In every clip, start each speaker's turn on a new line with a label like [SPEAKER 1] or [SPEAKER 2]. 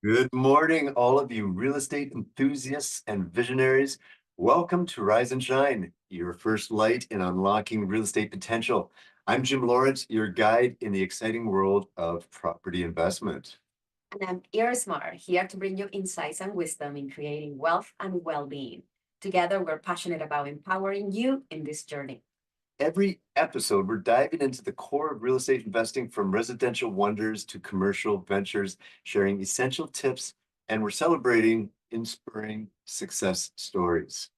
[SPEAKER 1] Good morning, all of you real estate enthusiasts and visionaries. Welcome to Rise and Shine, your first light in unlocking real estate potential. I'm Jim Lawrence, your guide in the exciting world of property investment.
[SPEAKER 2] And I'm Irismar, here to bring you insights and wisdom in creating wealth and well being. Together, we're passionate about empowering you in this journey.
[SPEAKER 1] Every episode, we're diving into the core of real estate investing from residential wonders to commercial ventures, sharing essential tips, and we're celebrating inspiring success stories.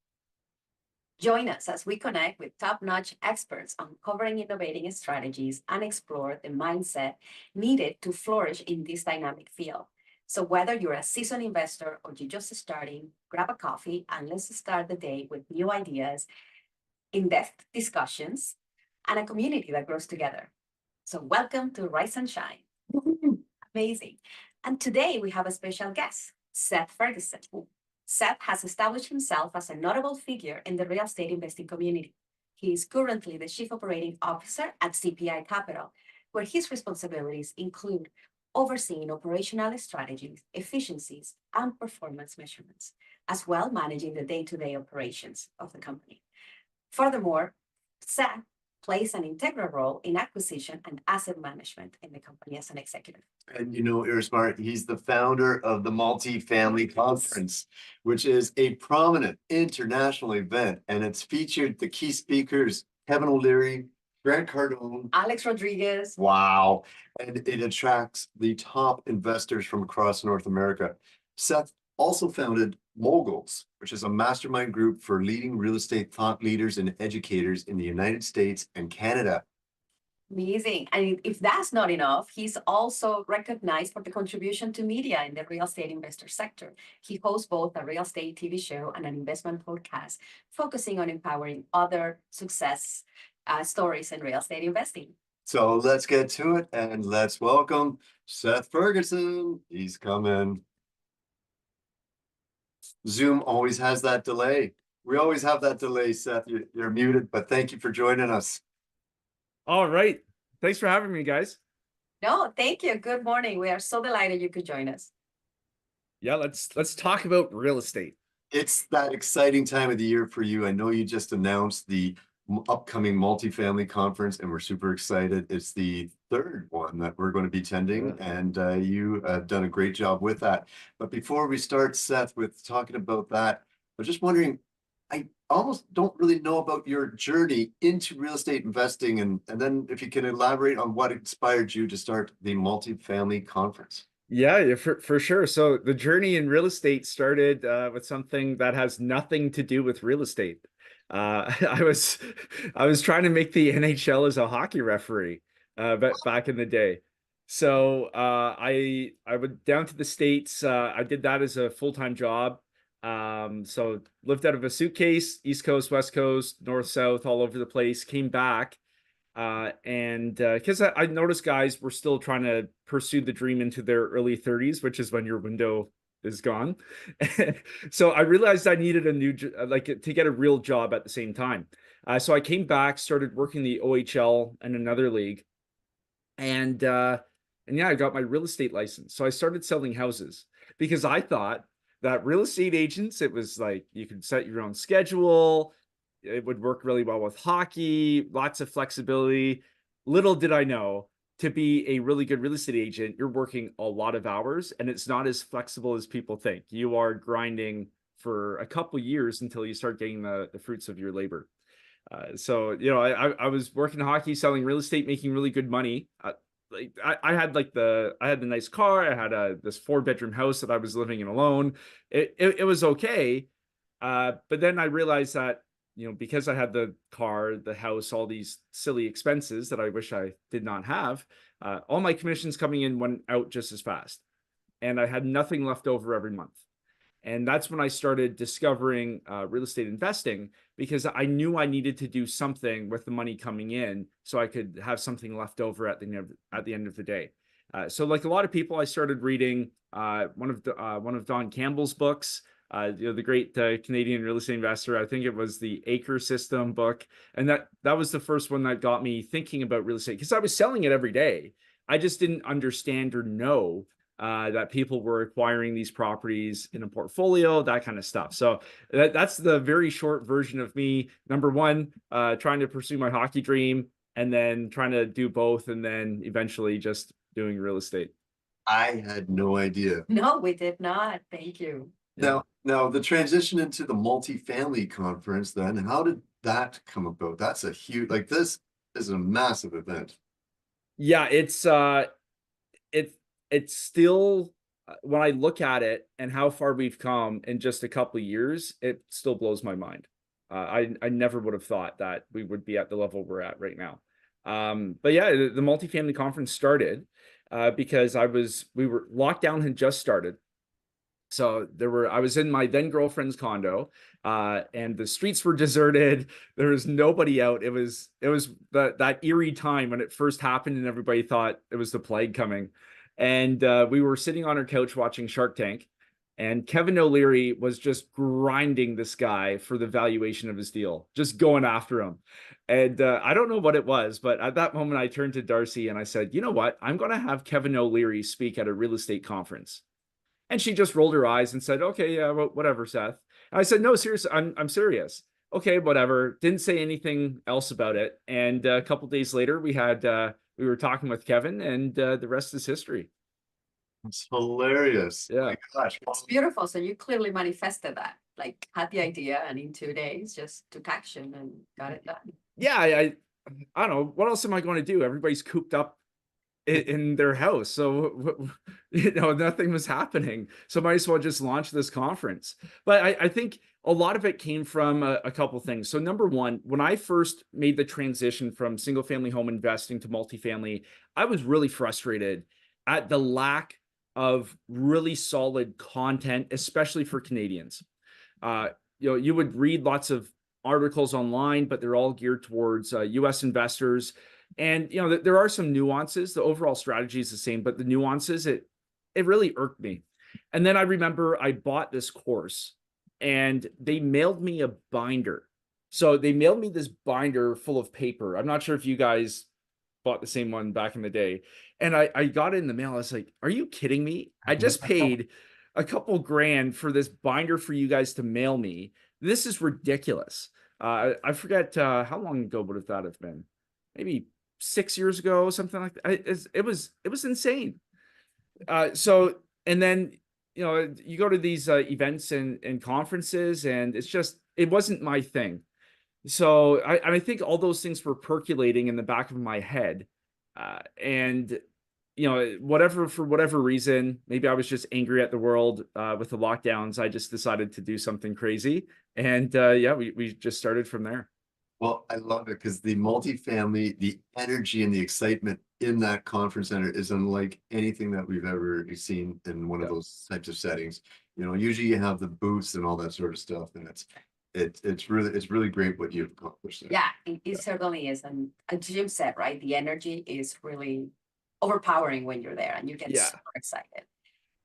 [SPEAKER 2] Join us as we connect with top notch experts uncovering innovating strategies and explore the mindset needed to flourish in this dynamic field. So, whether you're a seasoned investor or you're just starting, grab a coffee and let's start the day with new ideas, in depth discussions, and a community that grows together. So, welcome to Rise and Shine. Amazing. And today we have a special guest, Seth Ferguson. Seth has established himself as a notable figure in the real estate investing community. He is currently the Chief Operating Officer at CPI Capital, where his responsibilities include overseeing operational strategies, efficiencies, and performance measurements, as well managing the day-to-day operations of the company. Furthermore, Seth plays an integral role in acquisition and asset management in the company as an executive.
[SPEAKER 1] And Irismar, he's the founder of the MultiFamily Conference, which is a prominent international event, and it's featured the key speakers, Kevin O'Leary, Grant Cardone.
[SPEAKER 2] Alex Rodriguez.
[SPEAKER 1] Wow. And it attracts the top investors from across North America. Seth also founded Moguls, which is a mastermind group for leading real estate thought leaders and educators in the United States and Canada.
[SPEAKER 2] Amazing. And if that's not enough, he's also recognized for the contribution to media in the real estate investor sector. He hosts both a real estate TV show and an investment podcast, focusing on empowering other success stories in real estate investing.
[SPEAKER 1] So let's get to it and let's welcome Seth Ferguson. He's coming. Zoom always has that delay. We always have that delay, Seth. You're muted, but thank you for joining us.
[SPEAKER 3] All right. Thanks for having me, guys.
[SPEAKER 2] No, thank you. Good morning. We are so delighted you could join us.
[SPEAKER 3] Yeah, let's talk about real estate.
[SPEAKER 1] It's that exciting time of the year for you. I know you just announced the upcoming MultiFamily Conference, and we're super excited. It's the third one that we're going to be attending, and you have done a great job with that. But before we start, Seth, with talking about that, I was just wondering, I almost don't really know about your journey into real estate investing, and then if you can elaborate on what inspired you to start the MultiFamily Conference.
[SPEAKER 3] Yeah, for sure. So the journey in real estate started with something that has nothing to do with real estate. I was trying to make the NHL as a hockey referee, but back in the day. So I went down to the States. I did that as a full-time job. So lived out of a suitcase, East Coast, West Coast, North, South, all over the place. Came back. And because I noticed guys were still trying to pursue the dream into their early 30s, which is when your window is gone. So I realized I needed a new, like to get a real job at the same time. So I came back, started working the OHL and another league. And yeah, I got my real estate license. So I started selling houses because I thought that real estate agents, it was like you could set your own schedule. It would work really well with hockey, lots of flexibility. Little did I know, to be a really good real estate agent, you're working a lot of hours and it's not as flexible as people think. You are grinding for a couple years until you start getting the fruits of your labor. So, I was working hockey, selling real estate, making really good money. I had the nice car. I had this 4-bedroom house that I was living in alone. It was okay. But then I realized that, because I had the car, the house, all these silly expenses that I wish I did not have, all my commissions coming in went out just as fast. And I had nothing left over every month. And that's when I started discovering real estate investing, because I knew I needed to do something with the money coming in so I could have something left over at the end of the day. So like a lot of people, I started reading one of Don Campbell's books, the great Canadian real estate investor. I think it was the Acre System book. And that was the first one that got me thinking about real estate, because I was selling it every day. I just didn't understand or know that people were acquiring these properties in a portfolio, that kind of stuff. So that's the very short version of me. Number one, trying to pursue my hockey dream, and then trying to do both, and then eventually just doing real estate.
[SPEAKER 1] I had no idea.
[SPEAKER 2] No, we did not. Thank you.
[SPEAKER 1] Now the transition into the multifamily conference, then how did that come about? That's a huge, like, this is a massive event.
[SPEAKER 3] Yeah, it's still, when I look at it and how far we've come in just a couple of years, it still blows my mind. I never would have thought that we would be at the level we're at right now. But yeah, the multifamily conference started because lockdown had just started. So I was in my then girlfriend's condo, and the streets were deserted. There was nobody out. It was that eerie time when it first happened, and everybody thought it was the plague coming. And we were sitting on our couch watching Shark Tank, and Kevin O'Leary was just grinding this guy for the valuation of his deal, just going after him. And I don't know what it was, but at that moment, I turned to Darcy and I said, "You know what? I'm going to have Kevin O'Leary speak at a real estate conference." And she just rolled her eyes and said, "Okay, yeah, well, whatever, Seth." And I said, "No, seriously, I'm serious." "Okay, whatever." Didn't say anything else about it. And a couple days later, we were talking with Kevin, and the rest is history.
[SPEAKER 1] It's hilarious.
[SPEAKER 3] Yeah.
[SPEAKER 1] My gosh.
[SPEAKER 2] It's beautiful. So you clearly manifested that, like had the idea and in 2 days just took action and got it done.
[SPEAKER 3] Yeah, I don't know. What else am I going to do? Everybody's cooped up in their house, so nothing was happening, so might as well just launch this conference. But I think a lot of it came from a couple things. So number one, when I first made the transition from single family home investing to multifamily, I was really frustrated at the lack of really solid content, especially for Canadians. You would read lots of articles online, but they're all geared towards US investors. And there are some nuances. The overall strategy is the same, but the nuances, it really irked me. And then I remember I bought this course, and they mailed me a binder. So they mailed me this binder full of paper. I'm not sure if you guys bought the same one back in the day. And I got it in the mail. I was like, "Are you kidding me? I just paid a couple grand for this binder for you guys to mail me. This is ridiculous." I forget how long ago would that have been? Maybe 6 years ago, something like that. It was insane. So, and then you go to these events and conferences, and it wasn't my thing. So I think all those things were percolating in the back of my head, and for whatever reason, maybe I was just angry at the world with the lockdowns. I just decided to do something crazy, and yeah, we just started from there.
[SPEAKER 1] Well, I love it because the multifamily, the energy and the excitement in that conference center is unlike anything that we've ever seen in one of those types of settings. Usually you have the booths and all that sort of stuff, and it's really great what you've accomplished there.
[SPEAKER 2] Yeah, it certainly is. And as Jim said, right, the energy is really overpowering when you're there and you get super excited.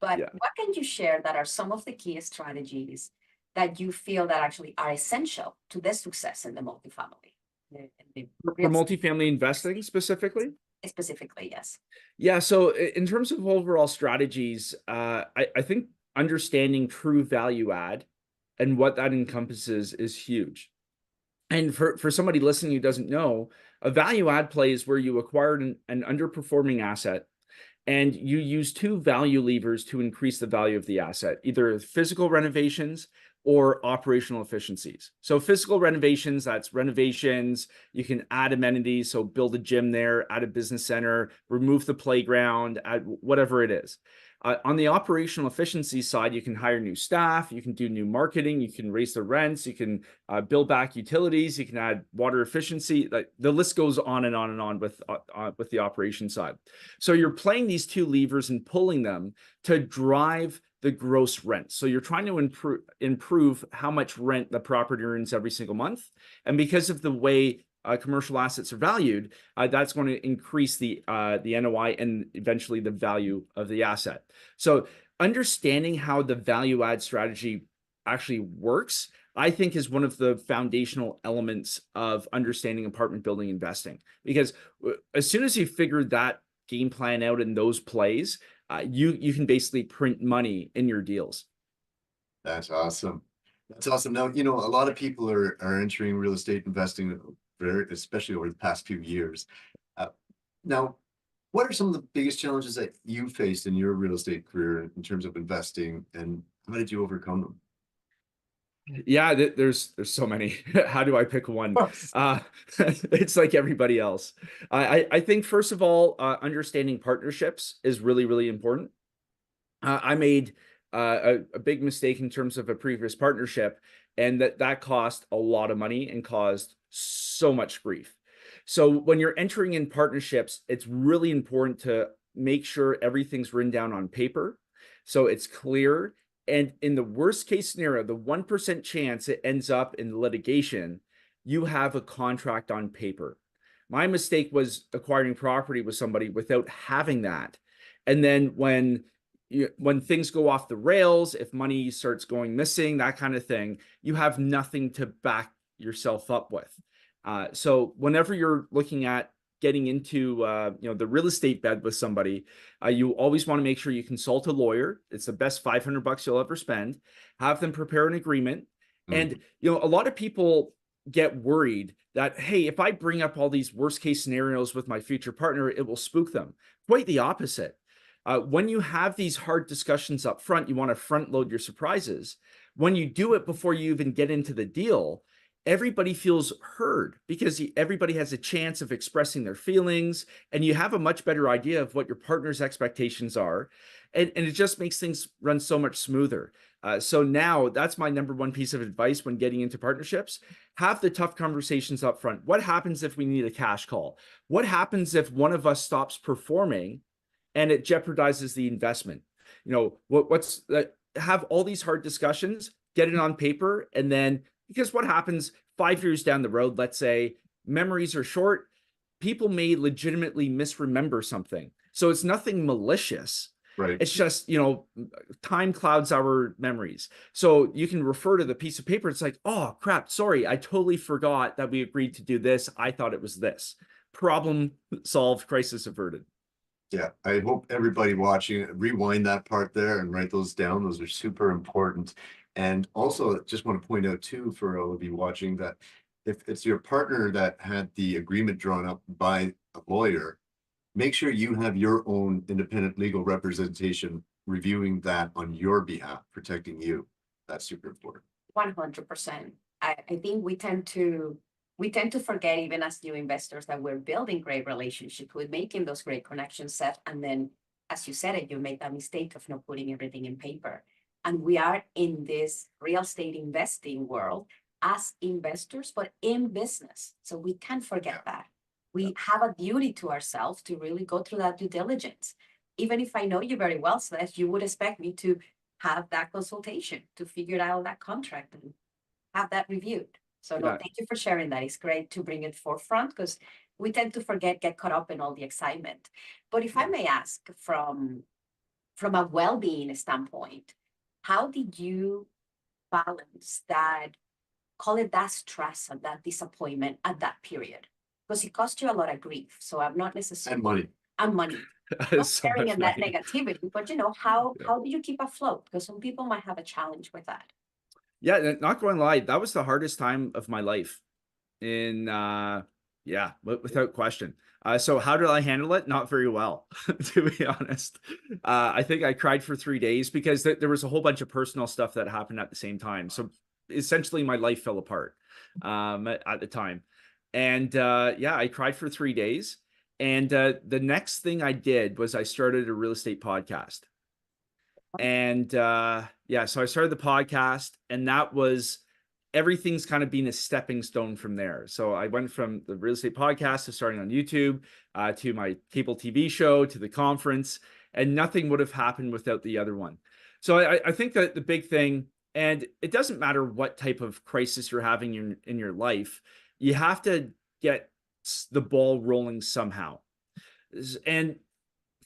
[SPEAKER 2] But what can you share that are some of the key strategies that you feel that actually are essential to the success in the multifamily?
[SPEAKER 3] For multifamily investing specifically?
[SPEAKER 2] Specifically, yes.
[SPEAKER 3] Yeah, so in terms of overall strategies, I think understanding true value add and what that encompasses is huge. And for somebody listening who doesn't know, a value add play is where you acquired an underperforming asset, and you use two value levers to increase the value of the asset, either physical renovations or operational efficiencies. So physical renovations, that's renovations. You can add amenities, so build a gym there, add a business center, remove the playground, add whatever it is. On the operational efficiency side, you can hire new staff, you can do new marketing, you can raise the rents, you can build back utilities, you can add water efficiency. Like, the list goes on and on and on with the operation side. So you're playing these two levers and pulling them to drive the gross rent. So you're trying to improve how much rent the property earns every single month. And because of the way commercial assets are valued, that's going to increase the NOI and eventually the value of the asset. So understanding how the value add strategy actually works, I think, is one of the foundational elements of understanding apartment building investing. Because as soon as you figure that game plan out in those plays, you can basically print money in your deals.
[SPEAKER 1] That's awesome. That's awesome. Now, a lot of people are entering real estate investing, especially over the past few years. Uh, Now, what are some of the biggest challenges that you faced in your real estate career in terms of investing, and how did you overcome them?
[SPEAKER 3] Yeah, there's so many. How do I pick one?
[SPEAKER 1] Course.
[SPEAKER 3] It's like everybody else. I think first of all, understanding partnerships is really, really important. I made a big mistake in terms of a previous partnership, and that cost a lot of money and caused so much grief. So when you're entering in partnerships, it's really important to make sure everything's written down on paper, so it's clear. And in the worst case scenario, the 1% chance it ends up in litigation, you have a contract on paper. My mistake was acquiring property with somebody without having that. And then when things go off the rails, if money starts going missing, that kind of thing, you have nothing to back yourself up with. So whenever you're looking at getting into the real estate bed with somebody, you always want to make sure you consult a lawyer. It's the best $500 you'll ever spend. Have them prepare an agreement. And a lot of people get worried that, hey, if I bring up all these worst case scenarios with my future partner, it will spook them. Quite the opposite. When you have these hard discussions up front, you want to front load your surprises. When you do it before you even get into the deal, everybody feels heard because everybody has a chance of expressing their feelings, and you have a much better idea of what your partner's expectations are. And it just makes things run so much smoother. So now that's my number one piece of advice when getting into partnerships. Have the tough conversations up front. What happens if we need a cash call? What happens if one of us stops performing and it jeopardizes the investment? Have all these hard discussions, get it on paper, and then, because what happens 5 years down the road, let's say memories are short, people may legitimately misremember something. So it's nothing malicious.
[SPEAKER 1] Right.
[SPEAKER 3] It's just, time clouds our memories. So you can refer to the piece of paper. It's like, oh crap, sorry, I totally forgot that we agreed to do this. I thought it was this. Problem solved, crisis averted.
[SPEAKER 1] Yeah, I hope everybody watching rewind that part there and write those down. Those are super important. And also, just want to point out too, for all of you watching, that if it's your partner that had the agreement drawn up by a lawyer, make sure you have your own independent legal representation reviewing that on your behalf, protecting you. That's super important.
[SPEAKER 2] 100%. I think we tend to forget, even as new investors, that we're building great relationships, we're making those great connections, Seth. And then, as you said it, you make that mistake of not putting everything in paper. And we are in this real estate investing world as investors, but in business. So we can't forget that. We have a duty to ourselves to really go through that due diligence. Even if I know you very well, Seth, you would expect me to have that consultation to figure out that contract and have that reviewed. So no, thank you for sharing that. It's great to bring it forefront, because we tend to get caught up in all the excitement. But if I may ask, from a well-being standpoint, how did you balance that, call it that stress and that disappointment at that period? Because it cost you a lot of grief. So I'm not necessarily—
[SPEAKER 1] And money.
[SPEAKER 2] And money. Not sharing in that negativity, but how do you keep afloat? Because some people might have a challenge with that.
[SPEAKER 3] Yeah, not going to lie, that was the hardest time of my life. Without question. So how did I handle it? Not very well, to be honest. I think I cried for 3 days because there was a whole bunch of personal stuff that happened at the same time. So essentially my life fell apart at the time. And I cried for 3 days. And the next thing I did was I started a real estate podcast. And so I started the podcast, and that was— everything's kind of been a stepping stone from there. So I went from the real estate podcast to starting on YouTube, to my cable TV show, to the conference, and nothing would have happened without the other one. So I think that the big thing, and it doesn't matter what type of crisis you're having in your life, you have to get the ball rolling somehow. And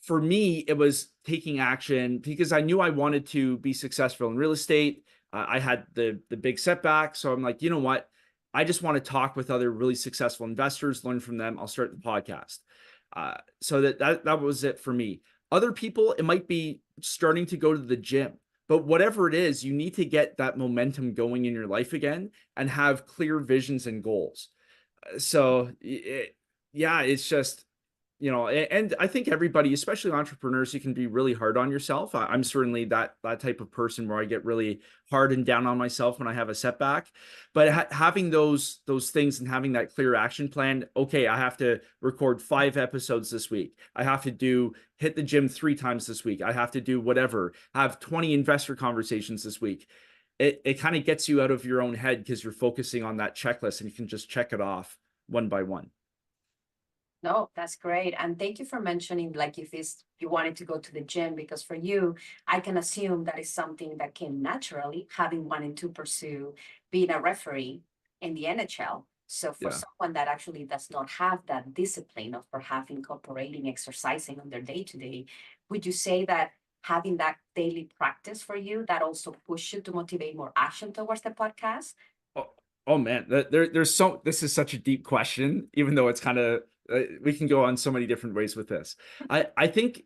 [SPEAKER 3] for me, it was taking action because I knew I wanted to be successful in real estate. I had the big setback. So I'm like, you know what? I just want to talk with other really successful investors, learn from them. I'll start the podcast. So that was it for me. Other people, it might be starting to go to the gym, but whatever it is, you need to get that momentum going in your life again and have clear visions and goals. So yeah, it's just, and I think everybody, especially entrepreneurs, you can be really hard on yourself. I'm certainly that type of person where I get really hard and down on myself when I have a setback. But having those things and having that clear action plan. Okay, I have to record 5 episodes this week. I have to hit the gym 3 times this week. I have to do whatever. Have 20 investor conversations this week. It kind of gets you out of your own head because you're focusing on that checklist and you can just check it off one by one.
[SPEAKER 2] No, that's great. And thank you for mentioning, like, if you wanted to go to the gym, because for you, I can assume that is something that came naturally, having wanted to pursue being a referee in the NHL. So for
[SPEAKER 3] Yeah.
[SPEAKER 2] someone that actually does not have that discipline of perhaps incorporating exercising on their day-to-day, would you say that having that daily practice for you, that also push you to motivate more action towards the podcast?
[SPEAKER 3] Oh man, this is such a deep question, even though it's kind of, we can go on so many different ways with this. I think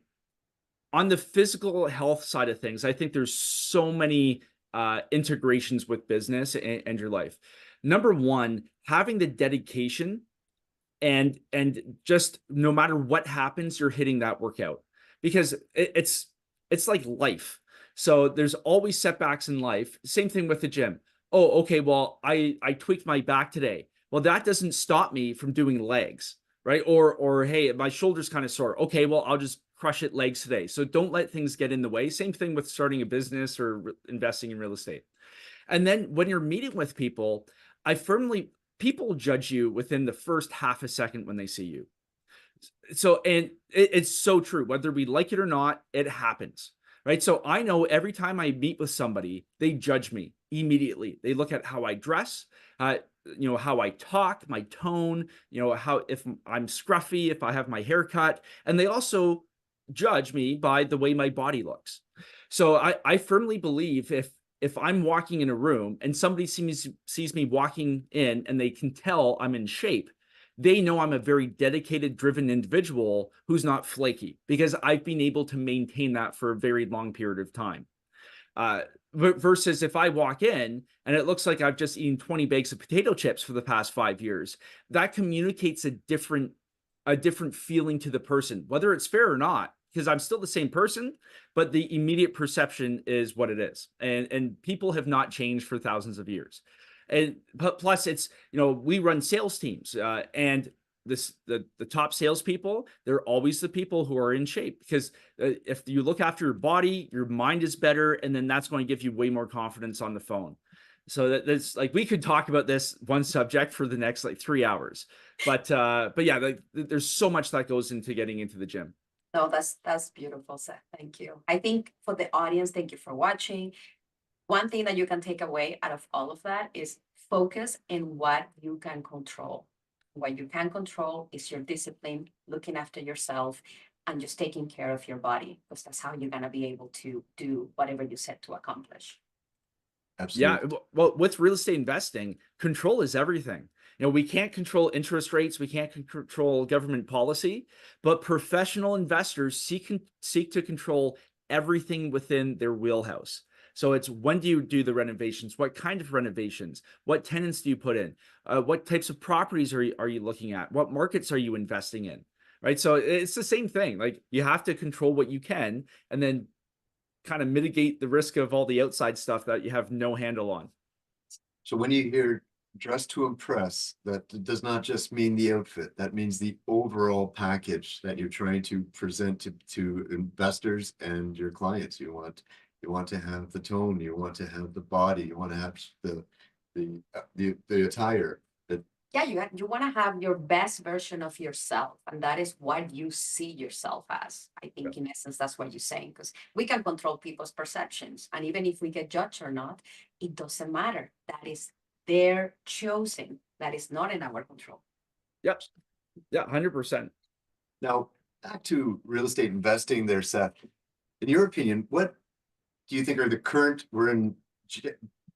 [SPEAKER 3] on the physical health side of things, I think there's so many integrations with business and your life. Number one, having the dedication and just no matter what happens, you're hitting that workout because it's like life. So there's always setbacks in life. Same thing with the gym. Oh, okay, well, I tweaked my back today. Well, that doesn't stop me from doing legs, right? Or hey, my shoulder's kind of sore. Okay, well, I'll just crush it legs today. So don't let things get in the way. Same thing with starting a business or investing in real estate. And then when you're meeting with people, people judge you within the first half a second when they see you. So, and it's so true, whether we like it or not, it happens, right? So I know every time I meet with somebody, they judge me immediately. They look at how I dress, how I talk, my tone, if I'm scruffy, if I have my hair cut, and they also judge me by the way my body looks. So I firmly believe if I'm walking in a room and somebody sees me walking in and they can tell I'm in shape, they know I'm a very dedicated, driven individual who's not flaky because I've been able to maintain that for a very long period of time. Uh, versus if I walk in and it looks like I've just eaten 20 bags of potato chips for the past 5 years, that communicates a different feeling to the person, whether it's fair or not, because I'm still the same person, but the immediate perception is what it is. And people have not changed for thousands of years. And plus it's, we run sales teams, and the top salespeople, they're always the people who are in shape because if you look after your body, your mind is better, and then that's going to give you way more confidence on the phone. So that's like, we could talk about this one subject for the next like 3 hours, but yeah, there's so much that goes into getting into the gym.
[SPEAKER 2] No, that's beautiful, Seth. Thank you. I think for the audience, thank you for watching. One thing that you can take away out of all of that is focus in what you can control. What you can control is your discipline, looking after yourself, and just taking care of your body, because that's how you're going to be able to do whatever you set to accomplish.
[SPEAKER 1] Absolutely.
[SPEAKER 3] Yeah, well, with real estate investing, control is everything. We can't control interest rates, we can't control government policy, but professional investors seek to control everything within their wheelhouse. So it's, when do you do the renovations? What kind of renovations? What tenants do you put in? What types of properties are you looking at? What markets are you investing in? Right. So it's the same thing. Like, you have to control what you can, and then kind of mitigate the risk of all the outside stuff that you have no handle on.
[SPEAKER 1] So when you hear dress to impress, that does not just mean the outfit. That means the overall package that you're trying to present to investors and your clients. You want to have the tone, you want to have the body, you want to have the attire.
[SPEAKER 2] Yeah, you want to have your best version of yourself, and that is what you see yourself as. I think in essence, that's what you're saying, because we can control people's perceptions. And even if we get judged or not, it doesn't matter. That is their choosing. That is not in our control.
[SPEAKER 3] Yep. Yeah, 100%.
[SPEAKER 1] Now, back to real estate investing there, Seth. In your opinion, what do you think are we're in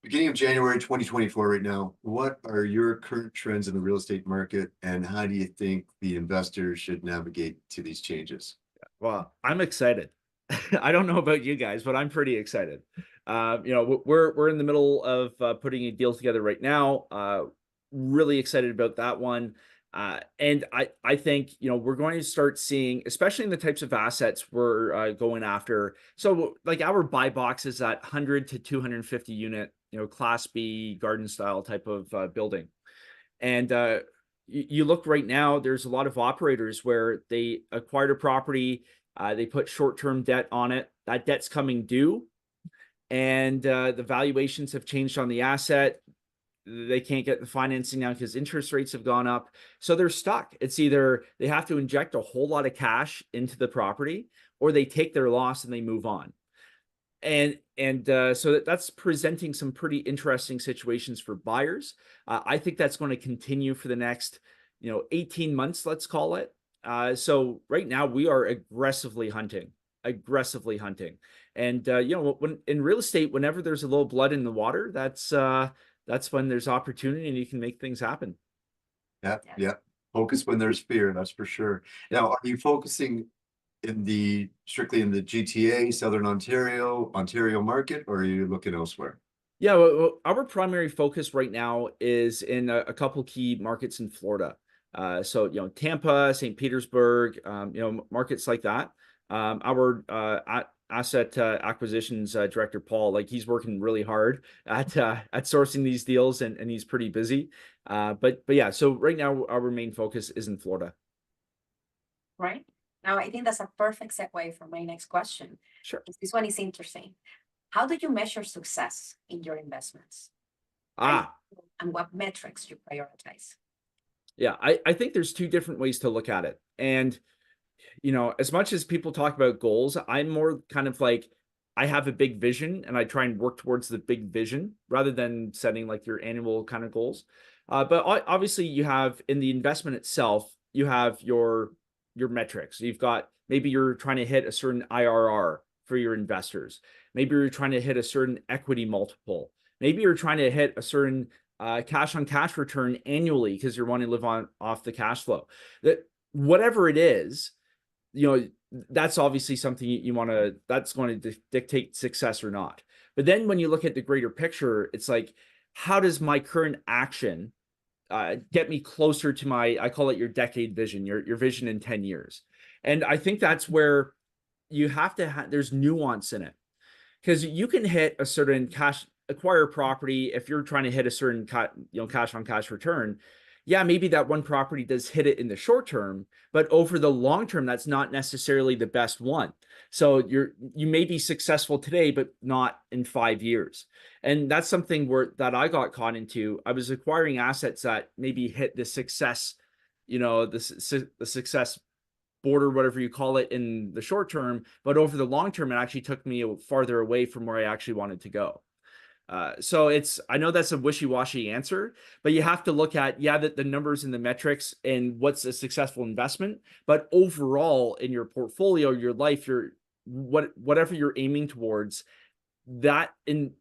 [SPEAKER 1] beginning of January 2024 right now, what are your current trends in the real estate market and how do you think the investors should navigate to these changes?
[SPEAKER 3] Well, I'm excited. I don't know about you guys, but I'm pretty excited. We're in the middle of putting a deal together right now. Really excited about that one. And I think we're going to start seeing, especially in the types of assets we're going after. So like our buy box is that 100 to 250 unit, Class B garden style type of building. And you look right now, there's a lot of operators where they acquired a property, they put short-term debt on it. That debt's coming due, and the valuations have changed on the asset. They can't get the financing now because interest rates have gone up. So they're stuck. It's either they have to inject a whole lot of cash into the property or they take their loss and they move on. So that's presenting some pretty interesting situations for buyers. I think that's going to continue for the next 18 months, let's call it. So right now we are aggressively hunting. And when in real estate, whenever there's a little blood in the water, that's when there's opportunity and you can make things happen.
[SPEAKER 1] Yeah. Focus when there's fear, that's for sure. Now, are you focusing strictly in the GTA, Southern Ontario market, or are you looking elsewhere?
[SPEAKER 3] Yeah, well, our primary focus right now is in a couple key markets in Florida. So Tampa, St. Petersburg, markets like that. Our asset acquisitions director Paul, like he's working really hard at sourcing these deals, and he's pretty busy. But yeah, so right now our main focus is in Florida.
[SPEAKER 2] Right. Now, I think that's a perfect segue for my next question.
[SPEAKER 3] Sure.
[SPEAKER 2] This one is interesting. How do you measure success in your investments? And what metrics you prioritize?
[SPEAKER 3] Yeah, I think there's two different ways to look at it. And, as much as people talk about goals, I'm more kind of like, I have a big vision and I try and work towards the big vision rather than setting like your annual kind of goals. But obviously you have in the investment itself, you have your metrics. You've got, maybe you're trying to hit a certain IRR for your investors. Maybe you're trying to hit a certain equity multiple. Maybe you're trying to hit a certain cash on cash return annually because you're wanting to live off the cash flow. That whatever it is, that's obviously something you want to, that's going to dictate success or not. But then when you look at the greater picture, it's like, how does my current action get me closer to I call it your decade vision, your vision in 10 years. And I think that's where you have to there's nuance in it, because you can hit a certain acquire property. If you're trying to hit a certain cash on cash return, yeah, maybe that one property does hit it in the short term, but over the long term, that's not necessarily the best one. So you may be successful today, but not in 5 years. And that's something that I got caught into. I was acquiring assets that maybe hit the success, the success border, whatever you call it, in the short term, but over the long term, it actually took me farther away from where I actually wanted to go. So I know that's a wishy-washy answer, but you have to look at, the numbers and the metrics and what's a successful investment, but overall in your portfolio, your life, whatever you're aiming towards, that in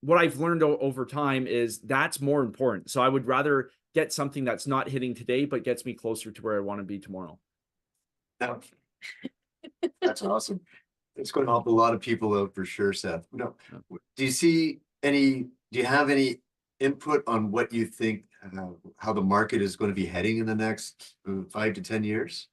[SPEAKER 3] what I've learned over time is that's more important. So I would rather get something that's not hitting today, but gets me closer to where I want to be tomorrow.
[SPEAKER 1] Now, that's awesome. It's going to help a lot of people out for sure, Seth. No, do you have any input on what you think, how the market is going to be heading in the next 5 to 10 years?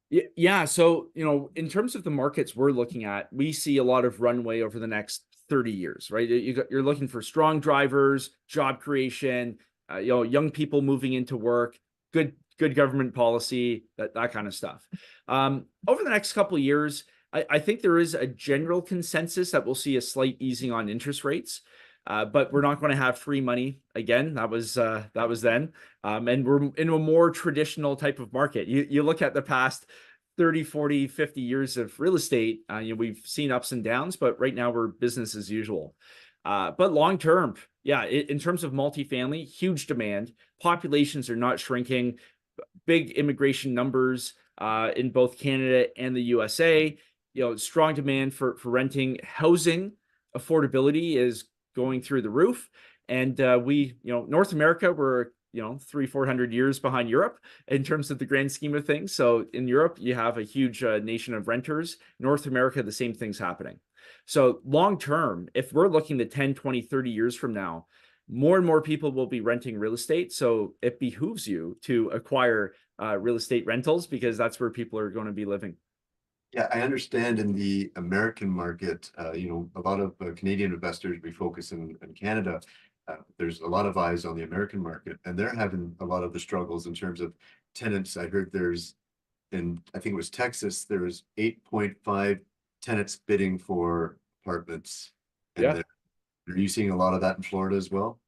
[SPEAKER 3] Yeah. So, in terms of the markets we're looking at, we see a lot of runway over the next 30 years, right? You're looking for strong drivers, job creation, young people moving into work, good government policy, that kind of stuff. Over the next couple of years, I think there is a general consensus that we'll see a slight easing on interest rates, but we're not going to have free money again. That was then, and we're in a more traditional type of market. You look at the past 30, 40, 50 years of real estate, we've seen ups and downs, but right now we're business as usual. But long term, in terms of multifamily, huge demand. Populations are not shrinking. Big immigration numbers in both Canada and the USA. Strong demand for renting. Housing affordability is going through the roof. And North America, we're 300-400 years behind Europe in terms of the grand scheme of things. So in Europe, you have a huge nation of renters. North America, the same thing's happening. So long term, if we're looking at 10, 20, 30 years from now, more and more people will be renting real estate. So it behooves you to acquire real estate rentals, because that's where people are going to be living.
[SPEAKER 1] Yeah, I understand in the American market, a lot of Canadian investors, we focus in Canada. There's a lot of eyes on the American market, and they're having a lot of the struggles in terms of tenants. I heard I think it was Texas, there was 8.5 tenants bidding for apartments. And
[SPEAKER 3] Yeah.
[SPEAKER 1] are you seeing a lot of that in Florida as well?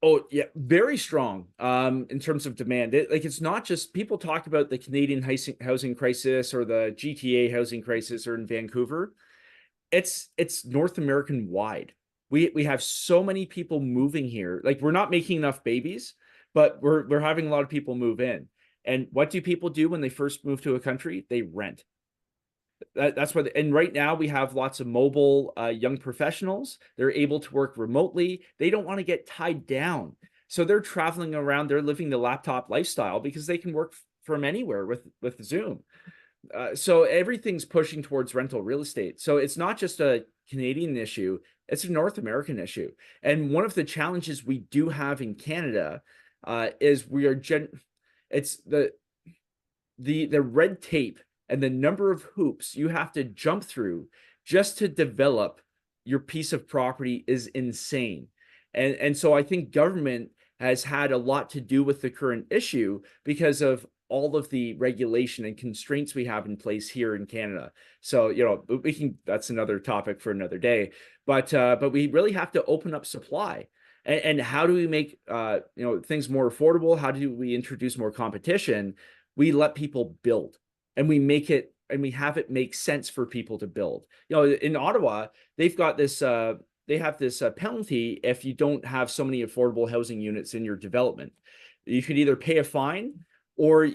[SPEAKER 3] Oh yeah, very strong in terms of demand. It's not just, people talk about the Canadian housing crisis or the GTA housing crisis or in Vancouver. It's North American wide. We have so many people moving here. Like, we're not making enough babies, but we're having a lot of people move in. And what do people do when they first move to a country? They rent. That's what, and right now we have lots of mobile young professionals. They're able to work remotely. They don't want to get tied down. So they're traveling around, they're living the laptop lifestyle because they can work from anywhere with Zoom. So everything's pushing towards rental real estate. So it's not just a Canadian issue, it's a North American issue. And one of the challenges we do have in Canada is it's the red tape and the number of hoops you have to jump through just to develop your piece of property is insane. And so I think government has had a lot to do with the current issue because of all of the regulation and constraints we have in place here in Canada. So, that's another topic for another day, but we really have to open up supply. And how do we make things more affordable? How do we introduce more competition? We let people build, and we have it make sense for people to build. In Ottawa, they've got this they have this penalty if you don't have so many affordable housing units in your development. You could either pay a fine, or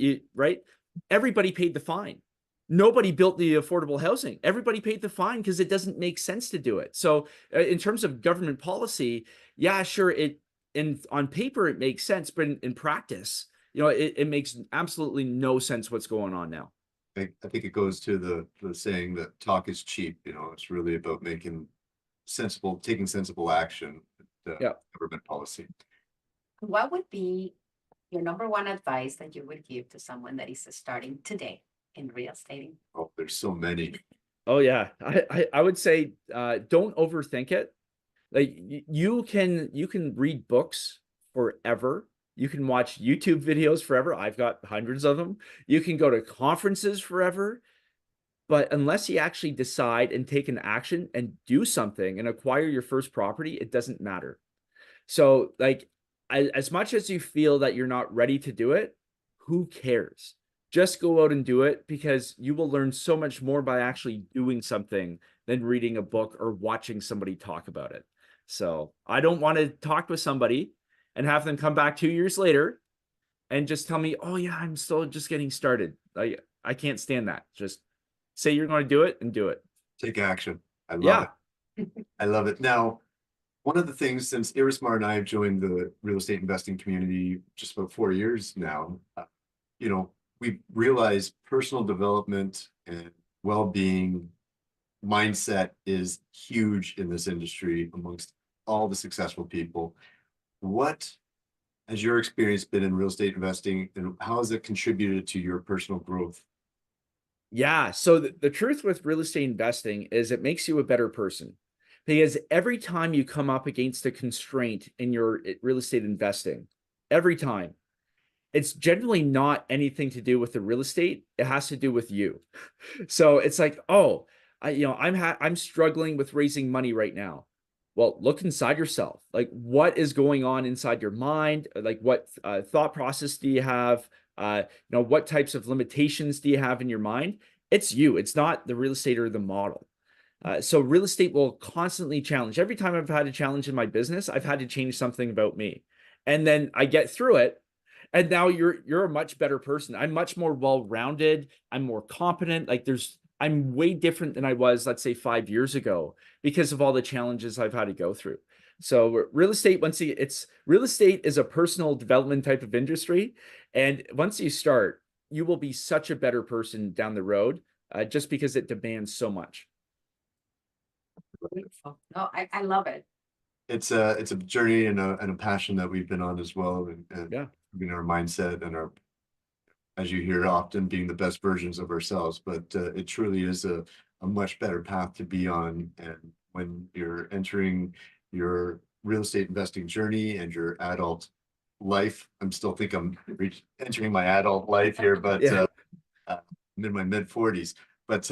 [SPEAKER 3] everybody paid the fine. Nobody built the affordable housing. Everybody paid the fine because it doesn't make sense to do it. So in terms of government policy, yeah, sure, on paper it makes sense, but in practice, it makes absolutely no sense what's going on now.
[SPEAKER 1] I think it goes to the saying that talk is cheap. It's really about taking sensible action,
[SPEAKER 3] Yeah.
[SPEAKER 1] government policy.
[SPEAKER 2] What would be your number one advice that you would give to someone that is starting today in real estate?
[SPEAKER 1] Oh, there's so many.
[SPEAKER 3] Oh yeah, I would say don't overthink it. Like, you can read books forever. You can watch YouTube videos forever. I've got hundreds of them. You can go to conferences forever. But unless you actually decide and take an action and do something and acquire your first property, it doesn't matter. So, as much as you feel that you're not ready to do it, who cares? Just go out and do it, because you will learn so much more by actually doing something than reading a book or watching somebody talk about it. So I don't want to talk with somebody and have them come back 2 years later and just tell me, oh yeah, I'm still just getting started. I can't stand that. Just say you're going to do it and do it.
[SPEAKER 1] Take action. I love it. I love it. Now, one of the things, since Irismar and I have joined the real estate investing community just about 4 years now, we realize personal development and well-being mindset is huge in this industry amongst all the successful people. What has your experience been in real estate investing, and how has it contributed to your personal growth?
[SPEAKER 3] Yeah. So the truth with real estate investing is it makes you a better person, because every time you come up against a constraint in your real estate investing, every time, it's generally not anything to do with the real estate. It has to do with you. So it's like, oh, I'm struggling with raising money right now. Well, look inside yourself. Like, what is going on inside your mind? Like, what thought process do you have? What types of limitations do you have in your mind? It's you. It's not the real estate or the model. So real estate will constantly challenge. Every time I've had a challenge in my business, I've had to change something about me. And then I get through it. And now you're a much better person. I'm much more well-rounded. I'm more competent. I'm way different than I was, let's say, 5 years ago, because of all the challenges I've had to go through. So real estate, real estate is a personal development type of industry. And once you start, you will be such a better person down the road, just because it demands so much.
[SPEAKER 2] Beautiful. Oh, I love it.
[SPEAKER 1] It's a journey and a passion that we've been on as well, and
[SPEAKER 3] Yeah.
[SPEAKER 1] our mindset and our, as you hear often, being the best versions of ourselves. But it truly is a much better path to be on. And when you're entering your real estate investing journey and your adult life, I'm entering my adult life here, but
[SPEAKER 3] Yeah.
[SPEAKER 1] I'm in my mid-40s. But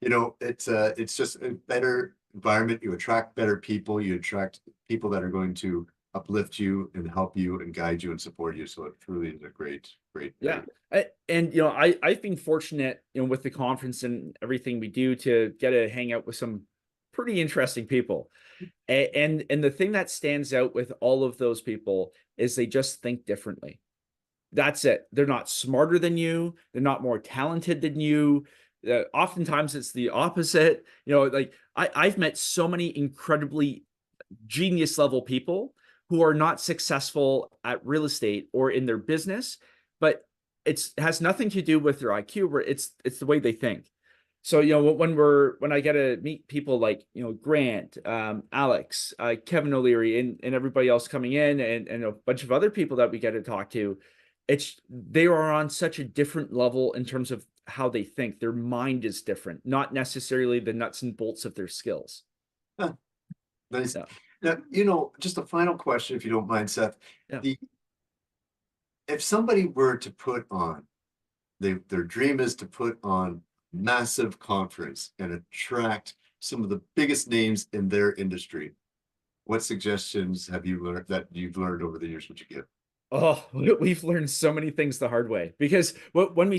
[SPEAKER 1] it's just a better environment. You attract better people. You attract people that are going to uplift you and help you and guide you and support you. So it truly is a great.
[SPEAKER 3] Yeah. And I've been fortunate, with the conference and everything we do, to get to hang out with some pretty interesting people. And the thing that stands out with all of those people is they just think differently. That's it. They're not smarter than you. They're not more talented than you. Oftentimes it's the opposite. Like I've met so many incredibly genius level people who are not successful at real estate or in their business, but it has nothing to do with their IQ, where it's the way they think. So, when I get to meet people like, Grant, Alex, Kevin O'Leary, and everybody else coming in, and a bunch of other people that we get to talk to, they are on such a different level in terms of how they think. Their mind is different, not necessarily the nuts and bolts of their skills.
[SPEAKER 1] Huh. Nice.
[SPEAKER 3] Yeah.
[SPEAKER 1] Now, just a final question, if you don't mind, Seth.
[SPEAKER 3] Yeah.
[SPEAKER 1] If somebody were to put on, their dream is to put on massive conference and attract some of the biggest names in their industry, what suggestions have you learned that you've learned over the years would you give?
[SPEAKER 3] Oh, we've learned so many things the hard way, because when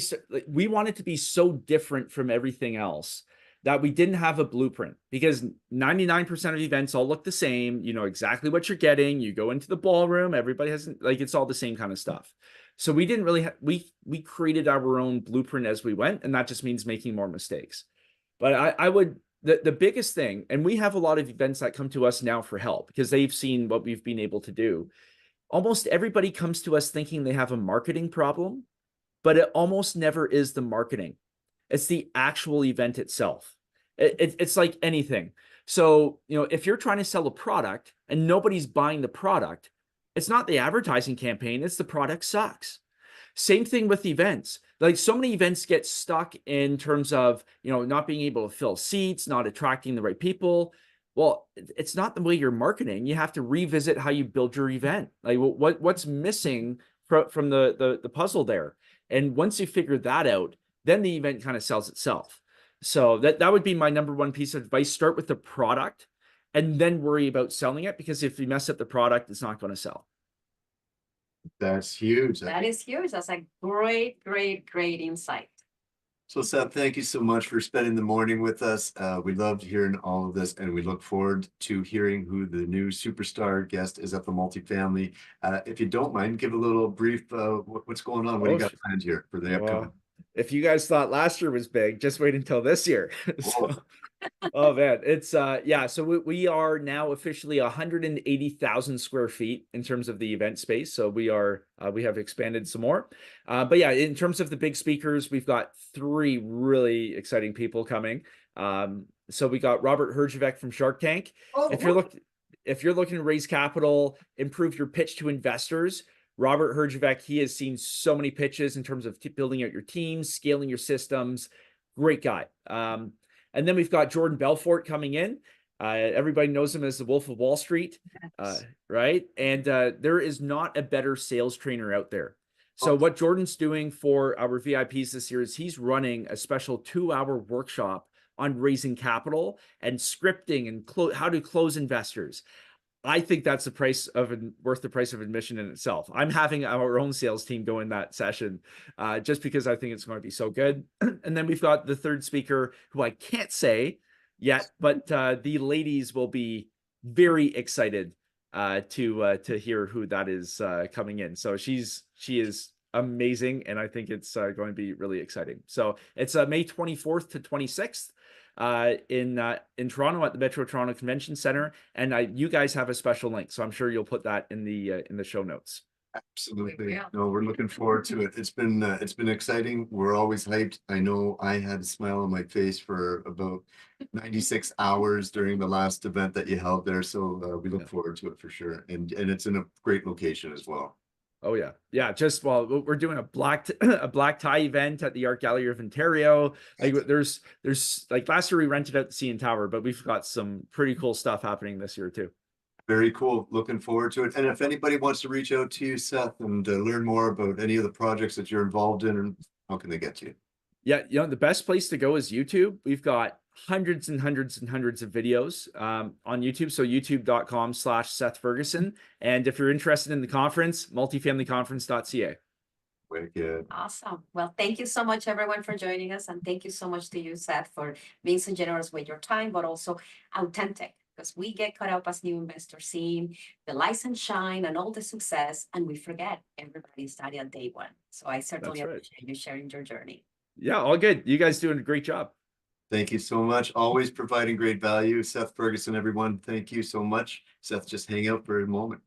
[SPEAKER 3] we wanted to be so different from everything else that we didn't have a blueprint, because 99% of events all look the same. You know exactly what you're getting. You go into the ballroom, everybody has, like, it's all the same kind of stuff. So we didn't really we created our own blueprint as we went, and that just means making more mistakes. But I would, the biggest thing, and we have a lot of events that come to us now for help because they've seen what we've been able to do. Almost everybody comes to us thinking they have a marketing problem, but it almost never is the marketing. It's the actual event itself. It's like anything. So, if you're trying to sell a product and nobody's buying the product, it's not the advertising campaign, it's the product sucks. Same thing with events. Like, so many events get stuck in terms of, not being able to fill seats, not attracting the right people. Well, it's not the way you're marketing. You have to revisit how you build your event. Like, what's missing from the puzzle there? And once you figure that out, then the event kind of sells itself. So that would be my number one piece of advice. Start with the product and then worry about selling it, because if you mess up the product, it's not going to sell.
[SPEAKER 1] That's huge.
[SPEAKER 2] That is huge. That's a great, great, great insight.
[SPEAKER 1] So Seth, thank you so much for spending the morning with us. We loved hearing all of this, and we look forward to hearing who the new superstar guest is at the multifamily. If you don't mind, give a little brief, what's going on? What do you got planned here for the upcoming?
[SPEAKER 3] If you guys thought last year was big, just wait until this year. Oh man, it's so we are now officially 180,000 square feet in terms of the event space. So we have expanded some more. But yeah, in terms of the big speakers, we've got 3 really exciting people coming. So we got Robert Herjavec from Shark Tank. If you're looking to raise capital, improve your pitch to investors, Robert Herjavec, he has seen so many pitches in terms of building out your teams, scaling your systems. Great guy. And then we've got Jordan Belfort coming in. Everybody knows him as the Wolf of Wall Street, right? And there is not a better sales trainer out there. So what Jordan's doing for our VIPs this year is he's running a special 2-hour workshop on raising capital and scripting and how to close investors. I think that's worth the price of admission in itself. I'm having our own sales team go in that session just because I think it's going to be so good. And then we've got the third speaker, who I can't say yet, but the ladies will be very excited to hear who that is coming in. So she is amazing, and I think it's going to be really exciting. So it's May 24th to 26th. in Toronto at the Metro Toronto Convention Center, and you guys have a special link, so I'm sure you'll put that in the show notes.
[SPEAKER 1] Absolutely.
[SPEAKER 2] will.
[SPEAKER 1] No, we're looking forward to it. It's been exciting. We're always hyped. I know I had a smile on my face for about 96 hours during the last event that you held there. So we look
[SPEAKER 3] Yeah.
[SPEAKER 1] forward to it for sure. And it's in a great location as well.
[SPEAKER 3] Oh yeah. Yeah. Just we're doing a a black tie event at the Art Gallery of Ontario. Like there's like last year we rented out the CN Tower, but we've got some pretty cool stuff happening this year too.
[SPEAKER 1] Very cool. Looking forward to it. And if anybody wants to reach out to you, Seth, and learn more about any of the projects that you're involved in, how can they get to you?
[SPEAKER 3] Yeah, the best place to go is YouTube. We've got hundreds and hundreds and hundreds of videos on YouTube. So youtube.com/Seth Ferguson. And if you're interested in the conference, multifamilyconference.ca.
[SPEAKER 1] Wicked.
[SPEAKER 2] Awesome. Well, thank you so much, everyone, for joining us. And thank you so much to you, Seth, for being so generous with your time, but also authentic, because we get caught up as new investors seeing the lights and shine and all the success, and we forget everybody started at day one. So I certainly
[SPEAKER 3] That's right.
[SPEAKER 2] appreciate you sharing your journey.
[SPEAKER 3] Yeah, all good. You guys doing a great job.
[SPEAKER 1] Thank you so much. Always providing great value. Seth Ferguson, everyone. Thank you so much. Seth, just hang out for a moment.